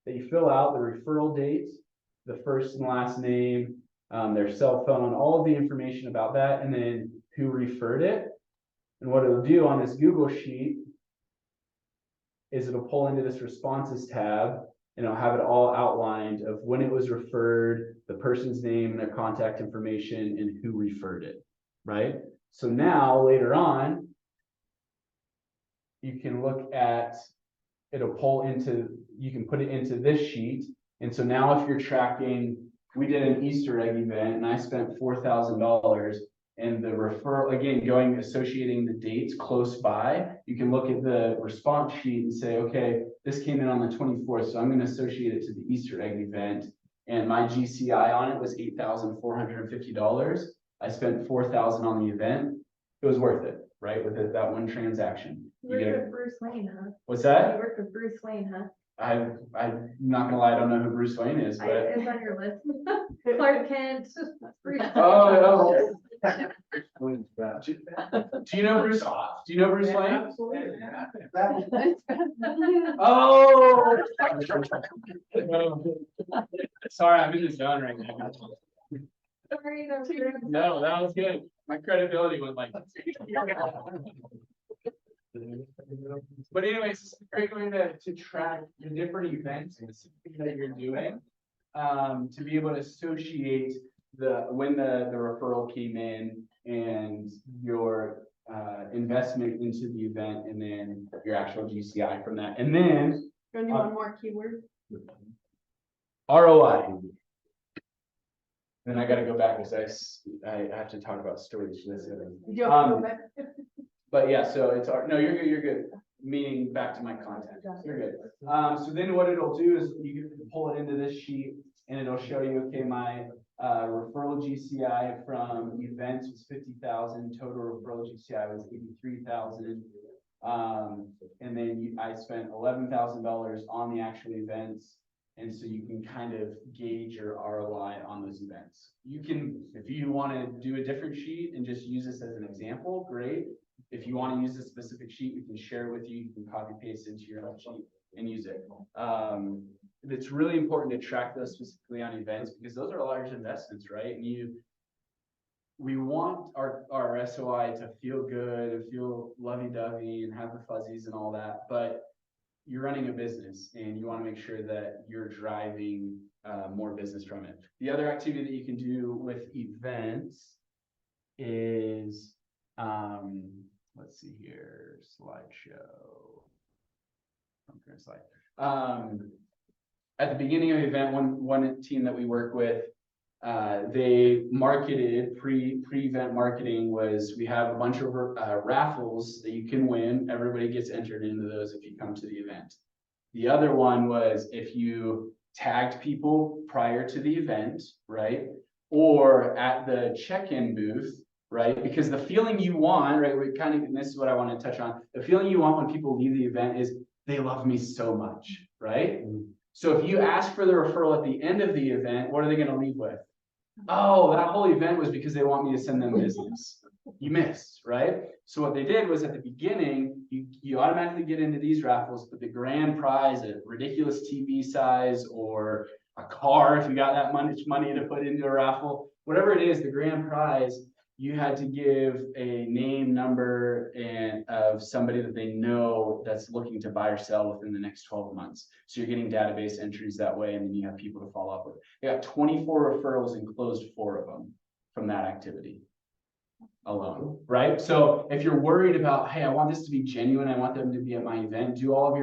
that you fill out, the referral date, the first and last name, their cell phone, all of the information about that, and then who referred it. And what it'll do on this Google sheet is it'll pull into this responses tab, and it'll have it all outlined of when it was referred, the person's name and their contact information, and who referred it, right? So now later on, you can look at, it'll pull into, you can put it into this sheet. And so now if you're tracking, we did an Easter egg event and I spent $4,000, and the referral, again, associating the dates close by, you can look at the response sheet and say, okay, this came in on the 24th, so I'm going to associate it to the Easter egg event. And my GCI on it was $8,450. I spent $4,000 on the event. It was worth it, right? With that one transaction. You worked with Bruce Wayne, huh? What's that? You worked with Bruce Wayne, huh? I'm not gonna lie, I don't know who Bruce Wayne is, but. It's on your list. Clark Kent. Bruce. Oh, no. Do you know Bruce? Do you know Bruce Wayne? Absolutely. Oh. Sorry, I'm in the zone right now. Sorry, No, that was good. My credibility was like. But anyways, it's a great way to track the different events that you're doing, to be able to associate when the referral came in and your investment into the event, and then your actual GCI from that, and then You want to do one more keyword? ROI. Then I got to go back because I have to talk about storage. But yeah, so it's no, you're good. Meaning back to my content. You're good. So then what it'll do is you can pull it into this sheet and it'll show you, okay, my referral GCI from events was 50,000, total referral GCI was 83,000. And then I spent $11,000 on the actual events. And so you can kind of gauge your ROI on those events. You can, if you want to do a different sheet and just use this as an example, great. if you want to use a specific sheet, we can share it with you. You can copy paste into your own sheet and use it. It's really important to track those specifically on events because those are large investments, right? And we want our SOI to feel good and feel lovey-dovey and have the fuzzies and all that, but you're running a business and you want to make sure that you're driving more business from it. The other activity that you can do with events is, let's see here, slideshow. At the beginning of the event, one team that we work with, they marketed pre-event marketing was we have a bunch of raffles that you can win. Everybody gets entered into those if you come to the event. The other one was if you tagged people prior to the event, right? Or at the check-in booth, right? Because the feeling you want, right? And this is what I want to touch on. The feeling you want when people leave the event is they love me so much, right? So if you ask for the referral at the end of the event, what are they going to leave with? Oh, that whole event was because they want me to send them business. You missed, right? So what they did was at the beginning, you automatically get into these raffles, but the grand prize, a ridiculous TV size or a car, if you got that much money to put into a raffle, whatever it is, the grand prize, you had to give a name, number, and of somebody that they know that's looking to buy or sell within the next 12 months. So you're getting database entries that way, and then you have people to follow up with. They got 24 referrals and closed 4 of them from that activity alone, right? So if you're worried about, hey, I want this to be genuine, I want them to be at my event, do all of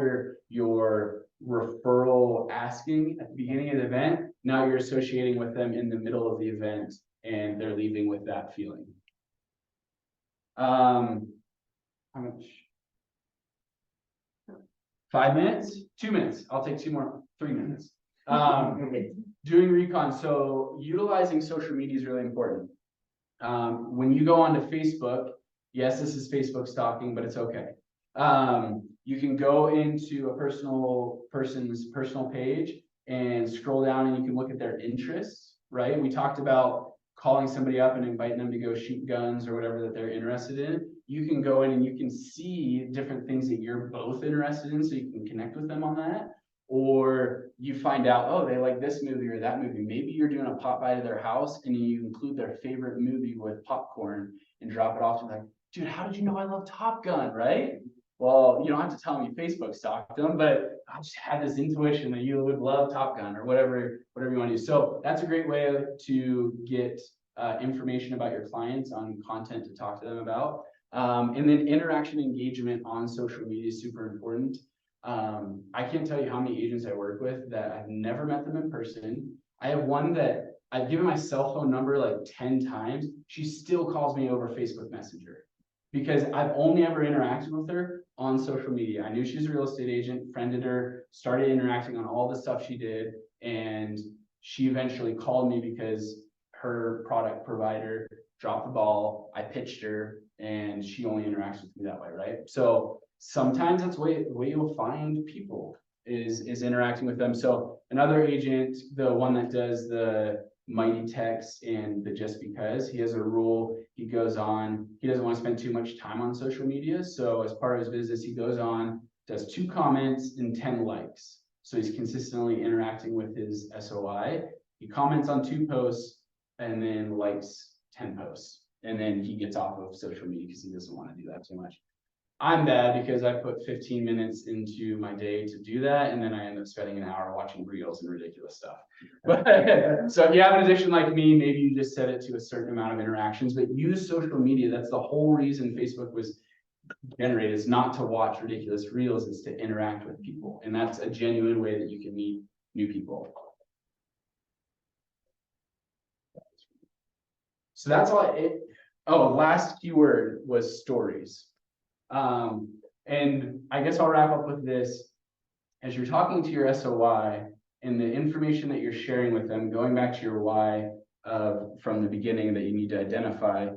your referral asking at the beginning of the event. Now you're associating with them in the middle of the event, and they're leaving with that feeling. How much? 5 minutes? 2 minutes. I'll take 2 more, 3 minutes. Doing recon. So utilizing social media is really important. When you go onto Facebook, yes, this is Facebook stalking, but it's okay. You can go into a person's personal page and scroll down and you can look at their interests, right? We talked about calling somebody up and inviting them to go shoot guns or whatever that they're interested in. You can go in and you can see different things that you're both interested in, so you can connect with them on that. Or you find out, oh, they like this movie or that movie. Maybe you're doing a pop by to their house and you include their favorite movie with popcorn and drop it off to them like, dude, how did you know I love Top Gun, right? Well, you don't have to tell me Facebook stalked them, but I just had this intuition that you would love Top Gun or whatever you want to do. So that's a great way to get information about your clients on content to talk to them about. And then interaction engagement on social media is super important. I can't tell you how many agents I work with that I've never met them in person. I have one that I've given my cell phone number like 10 times. She still calls me over Facebook Messenger because I've only ever interacted with her on social media. I knew she was a real estate agent, friended her, started interacting on all the stuff she did. And she eventually called me because her product provider dropped the ball. I pitched her and she only interacts with me that way, right? So sometimes that's the way you'll find people is interacting with them. So another agent, the one that does the mighty text and the just because, he has a rule. He goes on, he doesn't want to spend too much time on social media. So as part of his business, he goes on, does 2 comments and 10 likes. So he's consistently interacting with his SOI. He comments on 2 posts and then likes 10 posts. And then he gets off of social media because he doesn't want to do that too much. I'm bad because I put 15 minutes into my day to do that, and then I end up spending an hour watching reels and ridiculous stuff. But so if you have an addiction like me, maybe you just set it to a certain amount of interactions, but use social media. That's the whole reason Facebook was generated, is not to watch ridiculous reels, it's to interact with people. And that's a genuine way that you can meet new people. So that's all last keyword was stories. And I guess I'll wrap up with this. As you're talking to your SOI and the information that you're sharing with them, going back to your why from the beginning that you need to identify,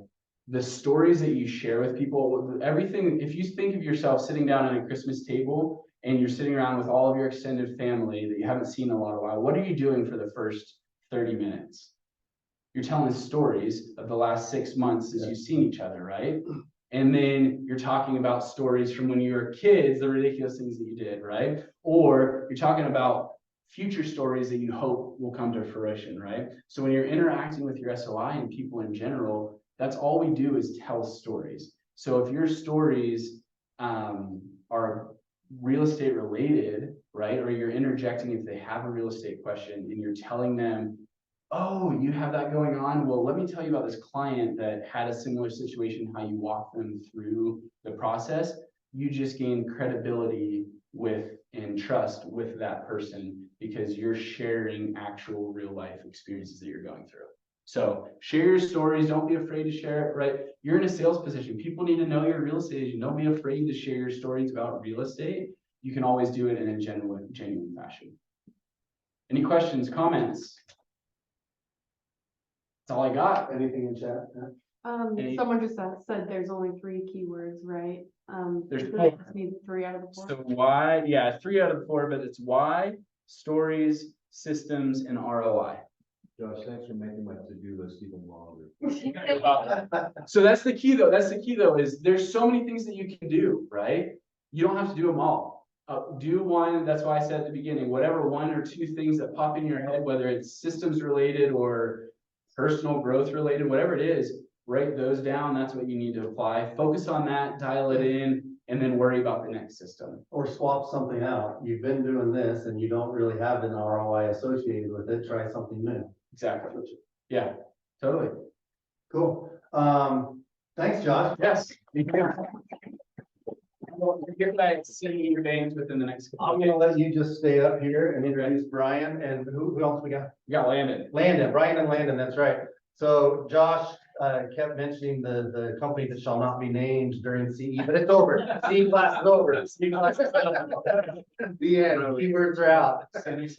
the stories that you share with people, everything, if you think of yourself sitting down at a Christmas table and you're sitting around with all of your extended family that you haven't seen in a while, what are you doing for the first 30 minutes? You're telling stories of the last 6 months as you've seen each other, right? And then you're talking about stories from when you were kids, the ridiculous things that you did, right? Or you're talking about future stories that you hope will come to fruition, right? So when you're interacting with your SOI and people in general, that's all we do is tell stories. So if your stories are real estate related, right? Or you're interjecting if they have a real estate question and you're telling them, oh, you have that going on? Well, let me tell you about this client that had a similar situation, how you walk them through the process. You just gain credibility with and trust with that person because you're sharing actual real life experiences that you're going through. So share your stories. Don't be afraid to share it, right? You're in a sales position. People need to know you're a real estate agent. Don't be afraid to share your stories about real estate. You can always do it in a genuine fashion. Any questions, comments? That's all I got. Anything in chat? Any- Someone just said there's only 3 keywords, right? There's so 4. that must be 3 out of the 4. So why, yeah, 3 out of 4, but it's why, stories, systems, and ROI. Josh, thanks for making my to-do list even longer. So that's the key though. That's the key though, is there's so many things that you can do, right? You don't have to do them all. Do one, that's why I said at the beginning, whatever 1 or 2 things that pop in your head, whether it's systems related or personal growth related, whatever it is, write those down. That's what you need to apply. Focus on that, dial it in, and then worry about the next system. Or swap something out. You've been doing this and you don't really have an ROI associated with it. Try something new. Exactly. Yeah, totally. Cool. Thanks, Josh. Yes. Get that sitting in your veins within the next. I'm gonna let you just stay up here and introduce Brian and who else we got? You got Landon. Landon, Brian and Landon, that's right. So Josh kept mentioning the company that shall not be named during CE, but it's over. CE class is over. CE class is over. The end, keywords are out. But it's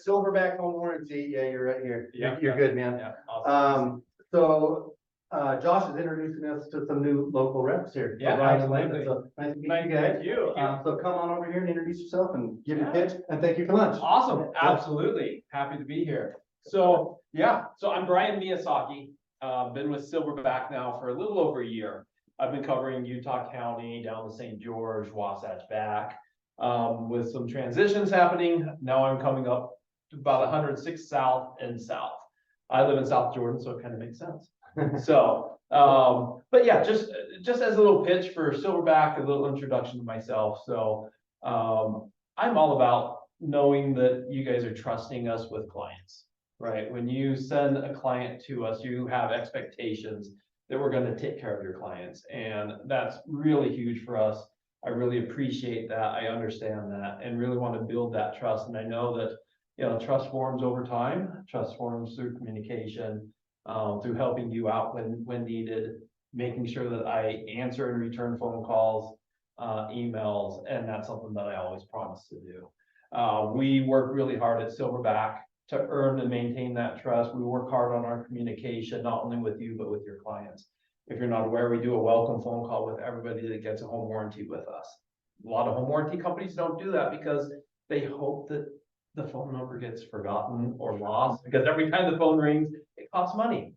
Silverback home warranty. Yeah, you're right here. You're good, man. Yeah, awesome. So Josh is introducing us to some new local reps here. Yeah, Brian and absolutely. Landon. So nice to meet you guys. Thank you. So come on over here and introduce yourself and give your Yeah. pitch and thank you for lunch. Awesome, absolutely, happy to be here. So, yeah, so I'm Brian Miyasaki, been with Silverback now for a little over a year. I've been covering Utah County, down to St. George, Wasatch back, with some transitions happening. Now I'm coming up to about 106 South and South. I live in South Jordan, so it kind of makes sense. So, but yeah, just as a little pitch for Silverback, a little introduction to myself. So, I'm all about knowing that you guys are trusting us with clients, right? When you send a client to us, you have expectations that we're going to take care of your clients. And that's really huge for us. I really appreciate that. I understand that and really want to build that trust. And I know that, you know, trust forms over time, trust forms through communication, through helping you out when needed, making sure that I answer and return phone calls, emails, and that's something that I always promise to do. We work really hard at Silverback to earn and maintain that trust. We work hard on our communication, not only with you, but with your clients. If you're not aware, we do a welcome phone call with everybody that gets a home warranty with us. A lot of home warranty companies don't do that because they hope that the phone number gets forgotten or lost, because every time the phone rings, it costs money.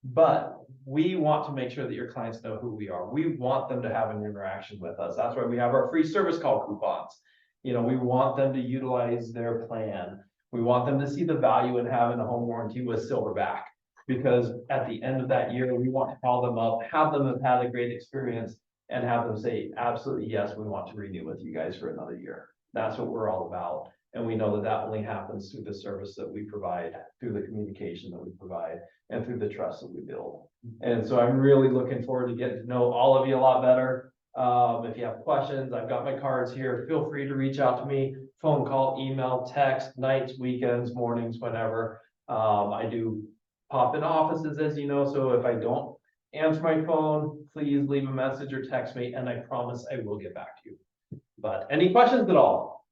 But we want to make sure that your clients know who we are. We want them to have an interaction with us. That's why we have our free service call coupons. You know, we want them to utilize their plan. We want them to see the value in having a home warranty with Silverback, because at the end of that year, we want to call them up, have them have had a great experience, and have them say, absolutely, yes, we want to renew with you guys for another year. That's what we're all about. And we know that that only happens through the service that we provide, through the communication that we provide, and through the trust that we build. And so I'm really looking forward to getting to know all of you a lot better. If you have questions, I've got my cards here. Feel free to reach out to me, phone call, email, text, nights, weekends, mornings, whenever. I do pop in offices, as you know, so if I don't answer my phone, please leave a message or text me, and I promise I will get back to you. But any questions at all?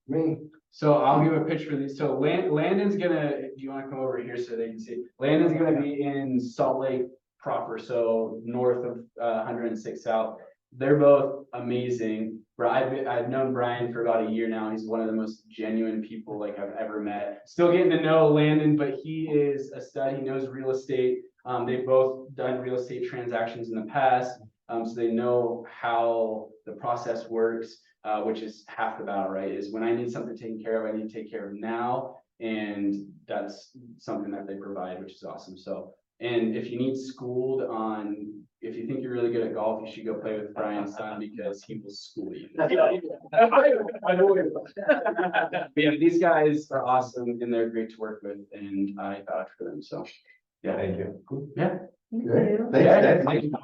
Me. So I'll give a pitch for these. So Landon's gonna, do you want to come over here so they can see? Landon's gonna be in Salt Lake proper, so north of 106 South. They're both amazing. I've known Brian for about a year now. He's one of the most genuine people like I've ever met. Still getting to know Landon, but he is a stud. He knows real estate. They've both done real estate transactions in the past, so they know how the process works, which is half the battle, right? Is when I need something taken care of, I need to take care of now, and that's something that they provide, which is awesome. So, and if you need schooled on, if you think you're really good at golf, you should go play with Brian's son because he will school you. But yeah, these guys are awesome and they're great to work with, and I vouch for them. So, yeah, thank you. Cool. Yeah. Good. Yeah, Thanks, guys.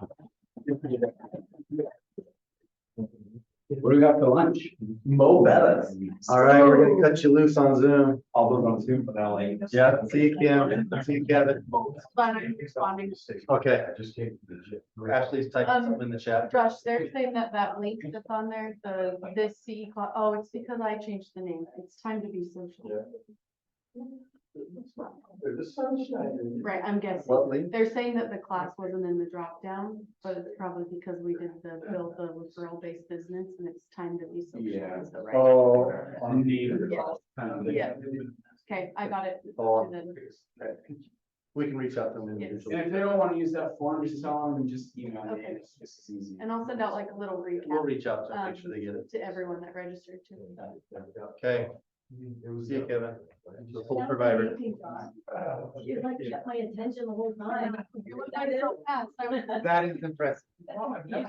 What do we got for lunch? Mo Bettis. All right, we're gonna cut you loose on Zoom. I'll look on Zoom for now, like. Yeah, see you, Kim. See you, Kevin. But I'm responding. Okay. Ashley's typing something in the chat. Josh, they're saying that that link that's on there, this CE class, oh, it's because I changed the name. It's time to be social. Right, I'm guessing. What link? They're saying that the class wasn't in the drop down, but it's probably because we did build the referral based business and it's time to be social. Yeah. is the right- Oh. Yeah. Okay, I got it. Oh. And then- We can reach out to them And individually. if they don't want to use that form, just tell them, just email me. Okay. It's just as easy. And I'll send out like a little We'll recap reach out to them, make sure they get it. to everyone that registered too. Okay. See you, Kevin. The full survivor. You like kept my attention the whole time. You looked at it so fast. I was- That is impressive. Yeah.